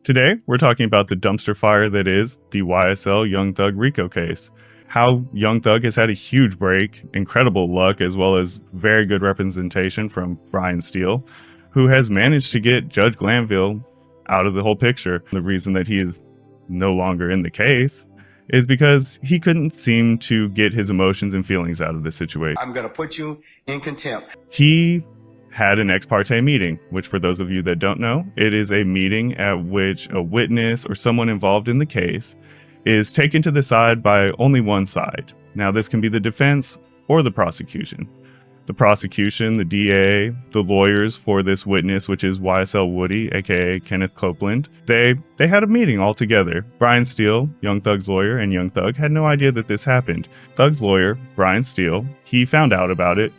Today, we're talking about the dumpster fire that is the YSL YoungThug RICO case. How YoungThug has had a huge break, incredible luck, as well as very good representation from Brian Steele, who has managed to get Judge Glanville out of the whole picture. The reason that he is no longer in the case is because he couldn't seem to get his emotions and feelings out of the situation. I'm going to put you in contempt. He had an ex parte meeting, which for those of you that don't know, it is a meeting at which a witness or someone involved in the case is taken to the side by only one side. Now, this can be the defense or the prosecution. The prosecution, the DA, the lawyers for this witness, which is YSL Woody, aka Kenneth Copeland, they had a meeting all together. Brian Steele, Young Thug's lawyer, and Young Thug had no idea that this happened. Thug's lawyer, Brian Steele, he found out about it,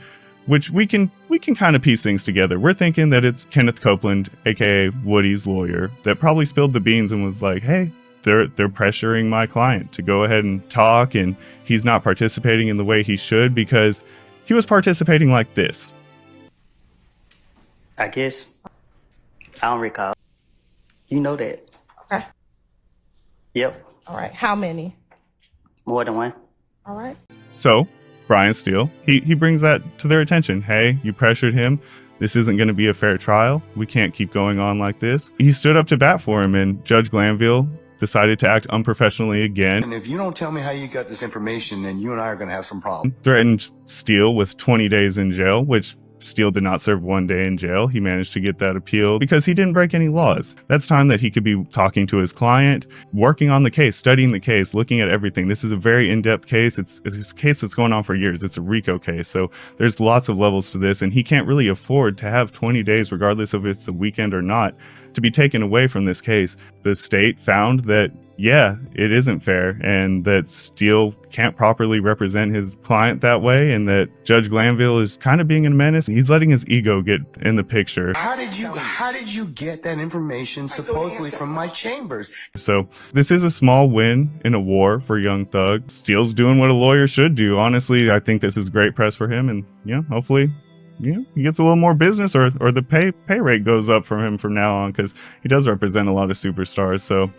which we can kind of piece things together. We're thinking that it's Kenneth Copeland, aka Woody's lawyer, that probably spilled the beans and was like, hey, they're pressuring my client to go ahead and talk, and he's not participating in the way he should because he was participating like this. I guess. I don't recall. You know that. Okay. Yep. All right. How many? More than one. All right. So Brian Steele, he brings that to their attention. Hey, you pressured him. This isn't going to be a fair trial. We can't keep going on like this. He stood up to bat for him, and Judge Glanville decided to act unprofessionally again. And if you don't tell me how you got this information, then you and I are going to have some problems. Threatened Steele with 20 days in jail, which Steele did not serve 1 day in jail. He managed to get that appealed because he didn't break any laws. That's time that he could be talking to his client, working on the case, studying the case, looking at everything. This is a very in-depth case. It's a case that's going on for years. It's a RICO case. So there's lots of levels to this, and he can't really afford to have 20 days, regardless of if it's a weekend or not, to be taken away from this case. The state found that, yeah, it isn't fair, and that Steele can't properly represent his client that way, and that Judge Glanville is kind of being a menace. He's letting his ego get in the picture. How did you get that information supposedly from my chambers? So this is a small win in a war for Young Thug. Steele's doing what a lawyer should do. Honestly, I think this is great press for him, and hopefully he gets a little more business, or the pay rate goes up for him from now on, because he does represent a lot of superstars. So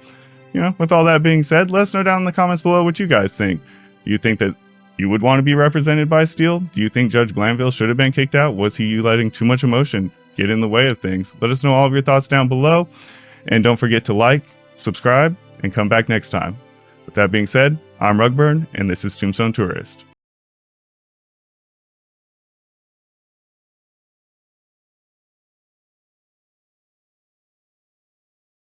with all that being said, let us know down in the comments below what you guys think. Do you think that you would want to be represented by Steele? Do you think Judge Glanville should have been kicked out? Was he letting too much emotion get in the way of things? Let us know all of your thoughts down below. And don't forget to like, subscribe, and come back next time. With that being said, I'm Rugburn, and this is Tombstone Tourist.